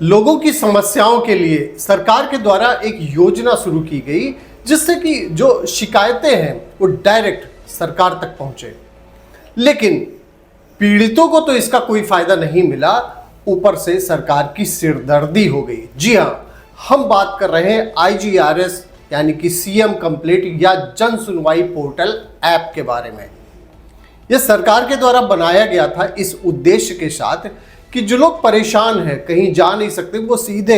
लोगों की समस्याओं के लिए सरकार के द्वारा एक योजना शुरू की गई जिससे कि जो शिकायतें हैं वो डायरेक्ट सरकार तक पहुंचे। लेकिन पीड़ितों को तो इसका कोई फायदा नहीं मिला, ऊपर से सरकार की सिरदर्दी हो गई। जी हाँ, हम बात कर रहे हैं IGRS यानी कि सीएम कंप्लीट या जन सुनवाई पोर्टल ऐप के बारे में। यह सरकार के द्वारा बनाया गया था इस उद्देश्य के साथ कि जो लोग परेशान हैं, कहीं जा नहीं सकते, वो सीधे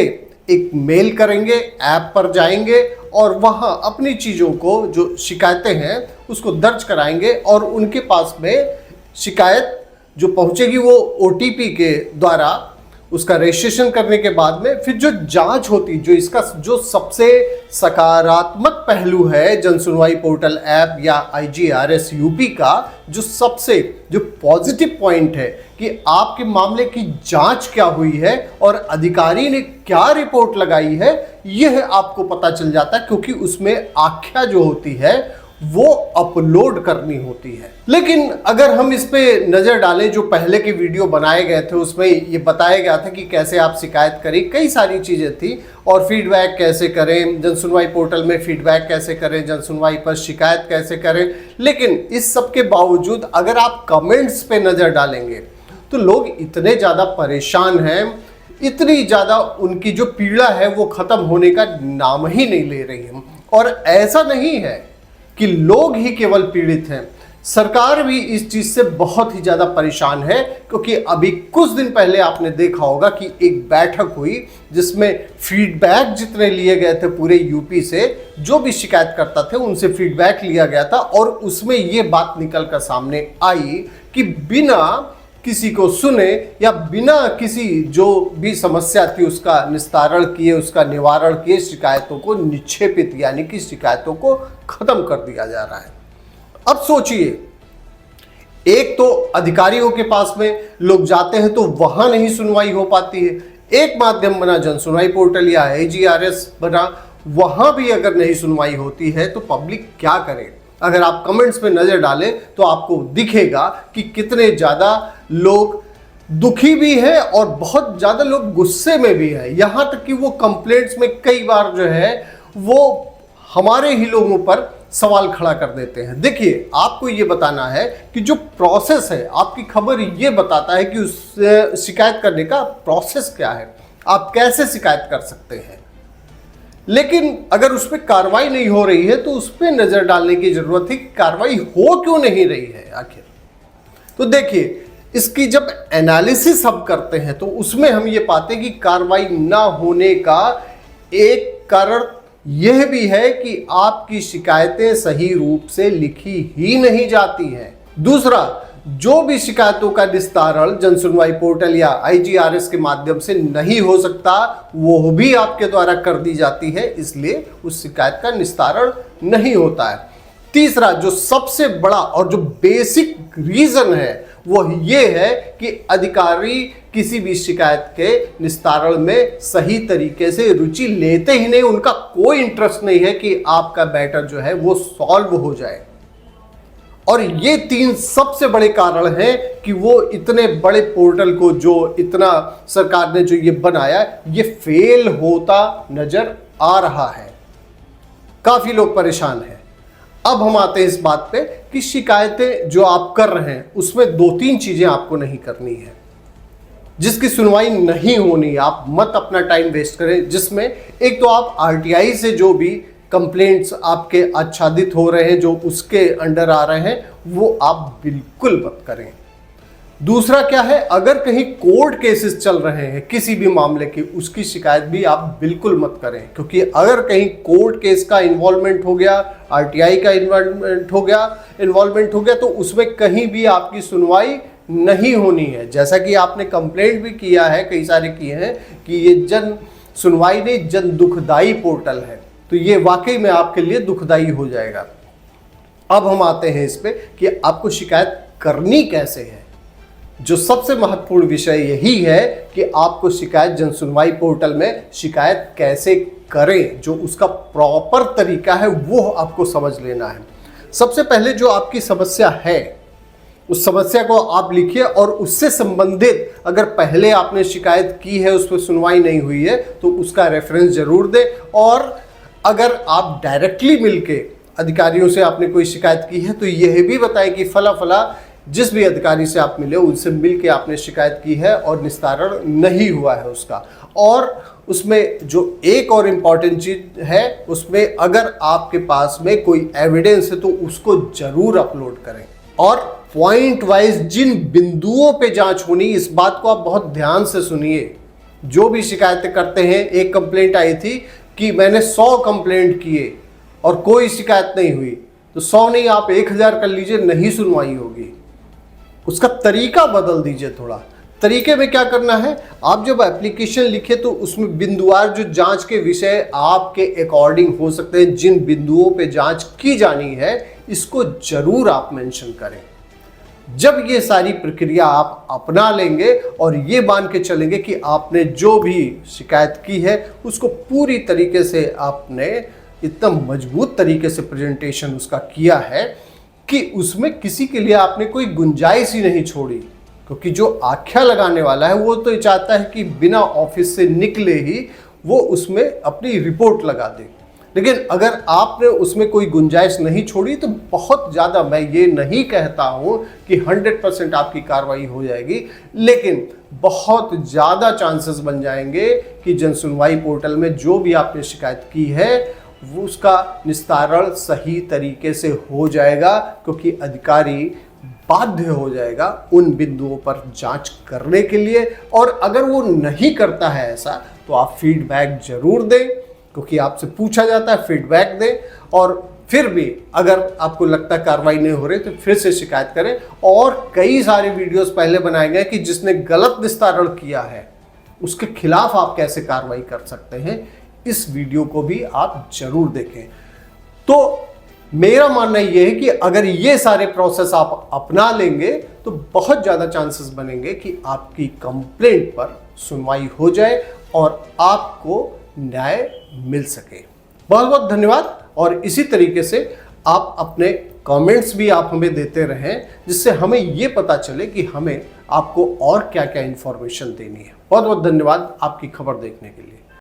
एक मेल करेंगे, ऐप पर जाएंगे और वहां अपनी चीज़ों को, जो शिकायतें हैं, उसको दर्ज कराएंगे और उनके पास में शिकायत जो पहुंचेगी वो OTP के द्वारा उसका रजिस्ट्रेशन करने के बाद में फिर जो जांच होती, जो इसका जो सबसे सकारात्मक पहलू है जन सुनवाई पोर्टल ऐप या IGRS UP का, जो सबसे जो पॉजिटिव पॉइंट है कि आपके मामले की जांच क्या हुई है और अधिकारी ने क्या रिपोर्ट लगाई है, यह आपको पता चल जाता है, क्योंकि उसमें आख्या जो होती है वो अपलोड करनी होती है। लेकिन अगर हम इस पे नजर डालें, जो पहले के वीडियो बनाए गए थे उसमें ये बताया गया था कि कैसे आप शिकायत करें, कई सारी चीजें थी, और फीडबैक कैसे करें, जन सुनवाई पोर्टल में फीडबैक कैसे करें, जन सुनवाई पर शिकायत कैसे करें। लेकिन इस सब के बावजूद अगर आप कमेंट्स पे नजर डालेंगे तो लोग इतने ज्यादा परेशान हैं, इतनी ज्यादा उनकी जो पीड़ा है वो खत्म होने का नाम ही नहीं ले रही है। और ऐसा नहीं है कि लोग ही केवल पीड़ित हैं, सरकार भी इस चीज से बहुत ही ज्यादा परेशान है, क्योंकि अभी कुछ दिन पहले आपने देखा होगा कि एक बैठक हुई जिसमें फीडबैक जितने लिए गए थे पूरे UP से, जो भी शिकायत करता थे उनसे फीडबैक लिया गया था और उसमें ये बात निकल कर सामने आई कि बिना किसी को सुने या बिना किसी जो भी समस्या थी उसका निस्तारण किए, उसका निवारण किए, शिकायतों को निक्षेपित यानी कि शिकायतों को खत्म कर दिया जा रहा है। अब सोचिए, एक तो अधिकारियों के पास में लोग जाते हैं तो वहां नहीं सुनवाई हो पाती है, एक माध्यम बना जन सुनवाई पोर्टल या IGRS बना, वहां भी अगर नहीं सुनवाई होती है तो पब्लिक क्या करे। अगर आप कमेंट्स में नजर डालें तो आपको दिखेगा कि कितने ज्यादा लोग दुखी भी हैं और बहुत ज्यादा लोग गुस्से में भी हैं। यहां तक कि वो कंप्लेंट्स में कई बार जो है वो हमारे ही लोगों पर सवाल खड़ा कर देते हैं। देखिए, आपको ये बताना है कि जो प्रोसेस है, आपकी खबर ये बताता है कि उस शिकायत करने का प्रोसेस क्या है, आप कैसे शिकायत कर सकते हैं। लेकिन अगर उस पर कार्रवाई नहीं हो रही है तो उस पर नजर डालने की जरूरत है कि कार्रवाई हो क्यों नहीं रही है आखिर। तो देखिए, इसकी जब एनालिसिस हम करते हैं तो उसमें हम ये पाते हैं कि कार्रवाई ना होने का एक कारण यह भी है कि आपकी शिकायतें सही रूप से लिखी ही नहीं जाती हैं। दूसरा, जो भी शिकायतों का निस्तारण जन सुनवाई पोर्टल या IGRS के माध्यम से नहीं हो सकता, वो भी आपके द्वारा कर दी जाती है, इसलिए उस शिकायत का निस्तारण नहीं होता है। तीसरा, जो सबसे बड़ा और जो बेसिक रीजन है वो ये है कि अधिकारी किसी भी शिकायत के निस्तारण में सही तरीके से रुचि लेते ही नहीं, उनका कोई इंटरेस्ट नहीं है कि आपका मैटर जो है वो सॉल्व हो जाए। और ये तीन सबसे बड़े कारण हैं कि वो इतने बड़े पोर्टल को, जो इतना सरकार ने जो ये बनाया, ये फेल होता नजर आ रहा है। काफी लोग परेशान हैं। अब हम आते हैं इस बात पे कि शिकायतें जो आप कर रहे हैं उसमें 2-3 चीजें आपको नहीं करनी है, जिसकी सुनवाई नहीं होनी। आप मत अपना टाइम वेस्ट करें, जिसमें एक तो आप RTI से जो भी कंप्लेंट्स आपके आच्छादित हो रहे हैं, जो उसके अंडर आ रहे हैं, वो आप बिल्कुल मत करें। दूसरा क्या है, अगर कहीं कोर्ट केसेस चल रहे हैं किसी भी मामले की, उसकी शिकायत भी आप बिल्कुल मत करें, क्योंकि अगर कहीं कोर्ट केस का इन्वॉल्वमेंट हो गया, RTI का इन्वॉल्वमेंट हो गया तो उसमें कहीं भी आपकी सुनवाई नहीं होनी है। जैसा कि आपने कंप्लेंट भी किया है, कई सारे किए हैं कि ये जन सुनवाई नहीं, जन दुखदाई पोर्टल है, तो ये वाकई में आपके लिए दुखदाई हो जाएगा। अब हम आते हैं इस पे कि आपको शिकायत करनी कैसे है। जो सबसे महत्वपूर्ण विषय यही है कि आपको शिकायत जन सुनवाई पोर्टल में शिकायत कैसे करें, जो उसका प्रॉपर तरीका है वो आपको समझ लेना है। सबसे पहले जो आपकी समस्या है उस समस्या को आप लिखिए और उससे संबंधित अगर पहले आपने शिकायत की है, उस पर सुनवाई नहीं हुई है, तो उसका रेफरेंस जरूर दें। और अगर आप डायरेक्टली मिलके अधिकारियों से आपने कोई शिकायत की है तो यह भी बताएं कि फला फला जिस भी अधिकारी से आप मिले उनसे मिलके आपने शिकायत की है और निस्तारण नहीं हुआ है उसका। और उसमें जो एक और इम्पॉर्टेंट चीज है, उसमें अगर आपके पास में कोई एविडेंस है तो उसको जरूर अपलोड करें। और पॉइंट वाइज जिन बिंदुओं पे जांच होनी, इस बात को आप बहुत ध्यान से सुनिए। जो भी शिकायतें करते हैं, एक कंप्लेंट आई थी कि मैंने 100 कंप्लेंट किए और कोई शिकायत नहीं हुई, तो 100 नहीं आप 1000 कर लीजिए, नहीं सुनवाई होगी। उसका तरीका बदल दीजिए थोड़ा। तरीके में क्या करना है, आप जब एप्लीकेशन लिखे तो उसमें बिंदुवार जो जांच के विषय आपके अकॉर्डिंग हो सकते हैं, जिन बिंदुओं पे जांच की जानी है, इसको जरूर आप मेंशन करें। जब ये सारी प्रक्रिया आप अपना लेंगे और ये मान के चलेंगे कि आपने जो भी शिकायत की है उसको पूरी तरीके से आपने इतना मजबूत तरीके से प्रेजेंटेशन उसका किया है कि उसमें किसी के लिए आपने कोई गुंजाइश ही नहीं छोड़ी। क्योंकि जो आख्या लगाने वाला है वो तो ये चाहता है कि बिना ऑफिस से निकले ही वो उसमें अपनी रिपोर्ट लगा दे, लेकिन अगर आपने उसमें कोई गुंजाइश नहीं छोड़ी तो बहुत ज़्यादा, मैं ये नहीं कहता हूँ कि 100% आपकी कार्रवाई हो जाएगी, लेकिन बहुत ज़्यादा चांसेस बन जाएंगे कि जनसुनवाई पोर्टल में जो भी आपने शिकायत की है वो उसका निस्तारण सही तरीके से हो जाएगा, क्योंकि अधिकारी बाध्य हो जाएगा उन बिंदुओं पर जांच करने के लिए। और अगर वो नहीं करता है ऐसा तो आप फीडबैक जरूर दें, क्योंकि आपसे पूछा जाता है, फीडबैक दें। और फिर भी अगर आपको लगता है कार्रवाई नहीं हो रही तो फिर से शिकायत करें। और कई सारे वीडियोस पहले बनाए गए कि जिसने गलत निस्तारण किया है उसके खिलाफ आप कैसे कार्रवाई कर सकते हैं, इस वीडियो को भी आप जरूर देखें। तो मेरा मानना यह है कि अगर ये सारे प्रोसेस आप अपना लेंगे तो बहुत ज़्यादा चांसेस बनेंगे कि आपकी कंप्लेंट पर सुनवाई हो जाए और आपको न्याय मिल सके। बहुत बहुत धन्यवाद। और इसी तरीके से आप अपने कमेंट्स भी आप हमें देते रहें, जिससे हमें ये पता चले कि हमें आपको और क्या क्या इंफॉर्मेशन देनी है। बहुत बहुत धन्यवाद आपकी खबर देखने के लिए।